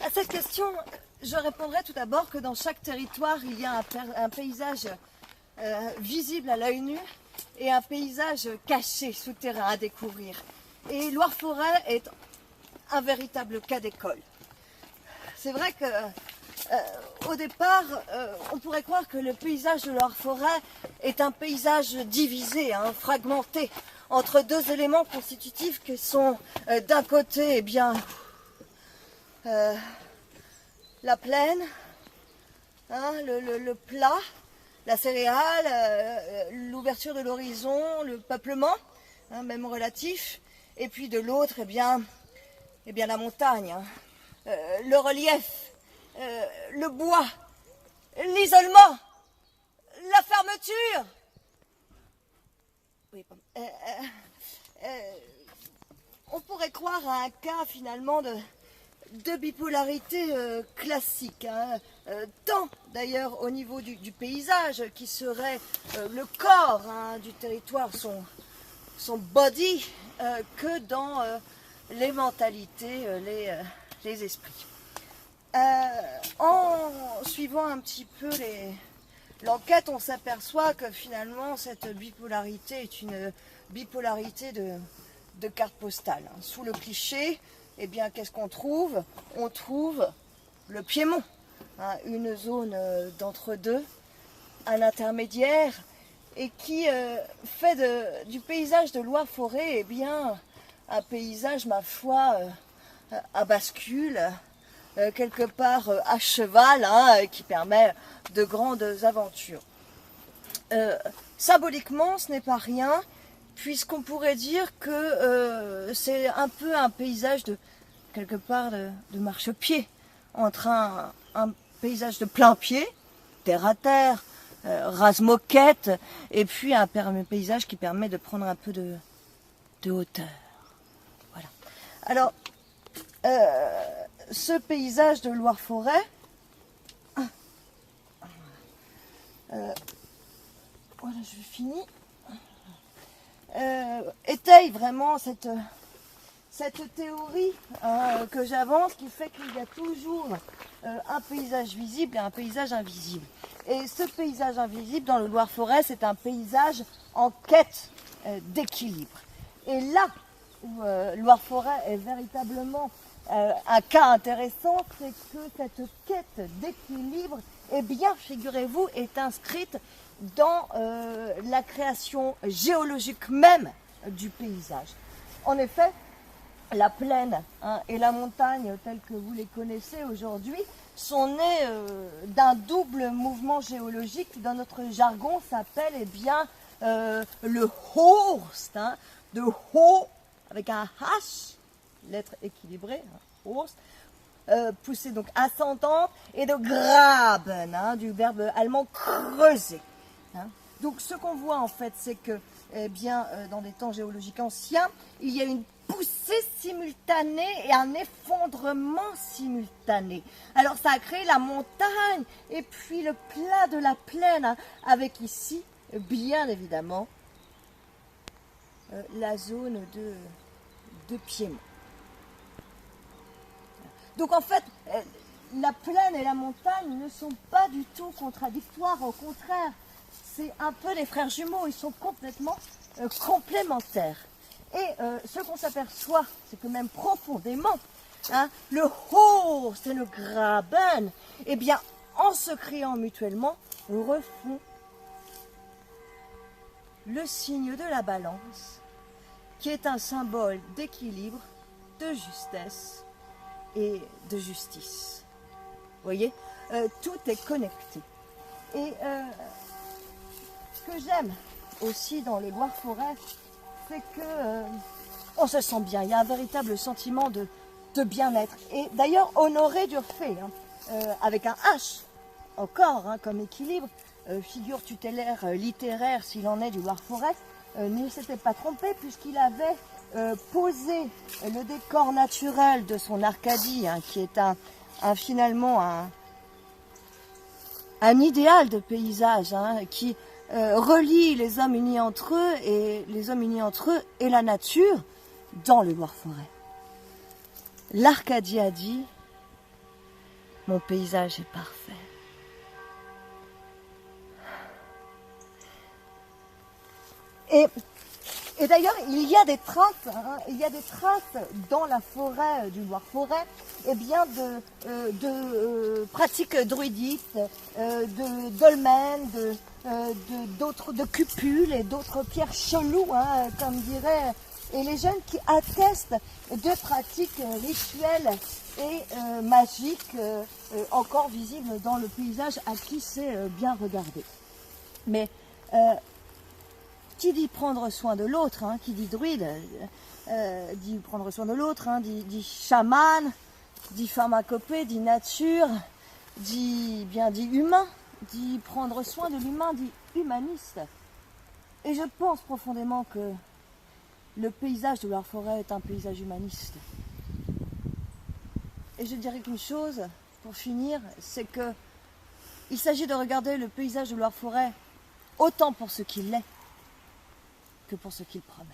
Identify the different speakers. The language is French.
Speaker 1: À cette question, je répondrai tout d'abord que dans chaque territoire, il y a un paysage visible à l'œil nu et un paysage caché, souterrain à découvrir. Et Loire-Forêt est un véritable cas d'école. C'est vrai que au départ, on pourrait croire que le paysage de Loire-Forêt est un paysage divisé, hein, fragmenté, entre deux éléments constitutifs qui sont d'un côté, eh bien, la plaine, hein, le plat, la céréale, l'ouverture de l'horizon, le peuplement, hein, même relatif, et puis de l'autre, eh bien la montagne, hein, le relief, le bois, l'isolement, la fermeture. Oui, on pourrait croire à un cas finalement de bipolarité classique, hein, tant d'ailleurs au niveau du paysage qui serait le corps, hein, du territoire, son body, que dans les mentalités, les esprits. En suivant un petit peu l'enquête, on s'aperçoit que finalement cette bipolarité est une bipolarité de carte postale. Sous le cliché, eh bien, qu'est-ce qu'on trouve? On trouve le Piémont, hein, une zone d'entre-deux, un intermédiaire, et qui fait du paysage de Loire-Forêt, eh bien, un paysage, ma foi, à bascule, quelque part à cheval, hein, qui permet de grandes aventures. Symboliquement, ce n'est pas rien, puisqu'on pourrait dire que c'est un peu un paysage quelque part de marchepied, entre un paysage de plein pied, terre à terre, rase-moquette, et puis un paysage qui permet de prendre un peu de hauteur. Voilà. Alors, ce paysage de Loire-Forêt, voilà, je finis, étaye vraiment cette théorie que j'avance, qui fait qu'il y a toujours un paysage visible et un paysage invisible. Et ce paysage invisible dans le Loire-Forêt, c'est un paysage en quête d'équilibre. Et là où Loire-Forêt est véritablement un cas intéressant, c'est que cette quête d'équilibre, eh bien, figurez-vous, est inscrite dans la création géologique même du paysage. En effet, la plaine, hein, et la montagne, telles que vous les connaissez aujourd'hui, sont nées d'un double mouvement géologique qui, dans notre jargon, s'appelle bien le Horst, hein, de Ho avec un H, lettre équilibrée, hein, Horst, poussée donc ascendante, et de Graben, hein, du verbe allemand creuser. Hein. Donc ce qu'on voit en fait, c'est que dans des temps géologiques anciens, il y a une poussée simultanée et un effondrement simultané. Alors ça a créé la montagne et puis le plat de la plaine, hein, avec ici, bien évidemment, la zone de Piémont. Donc en fait, la plaine et la montagne ne sont pas du tout contradictoires, au contraire, c'est un peu les frères jumeaux, ils sont complètement complémentaires. Et ce qu'on s'aperçoit, c'est que même profondément, hein, le Horst et le Graben, eh bien, en se créant mutuellement, refont le signe de la balance, qui est un symbole d'équilibre, de justesse et de justice. Vous voyez, tout est connecté. Et ce que j'aime aussi dans le Loire-Forêt, c'est que on se sent bien. Il y a un véritable sentiment de bien-être. Et d'ailleurs, Honoré d'Urfé, hein, avec un H, encore, hein, comme équilibre, figure tutélaire littéraire, s'il en est, du Loire-Forêt, ne s'était pas trompé, puisqu'il avait posé le décor naturel de son Arcadie, hein, qui est finalement un idéal de paysage, hein, qui relie les hommes unis entre eux et la nature dans le Loire-Forêt. L'Arcadie a dit mon paysage est parfait. Et d'ailleurs, il y a des traces, dans la forêt du Loir-Forêt, eh bien de pratiques druidiques, de dolmens, de cupules et d'autres pierres cheloues, comme dirait, et les jeunes qui attestent de pratiques rituelles et magiques encore visibles dans le paysage à qui sait bien regarder. Mais qui dit prendre soin de l'autre, qui dit druide, dit prendre soin de l'autre, dit chaman, dit pharmacopée, dit nature, dit humain, dit prendre soin de l'humain, dit humaniste. Et je pense profondément que le paysage de Loir-Forêt est un paysage humaniste. Et je dirais qu'une chose, pour finir, c'est que il s'agit de regarder le paysage de Loir-Forêt autant pour ce qu'il est que pour ce qu'il promet.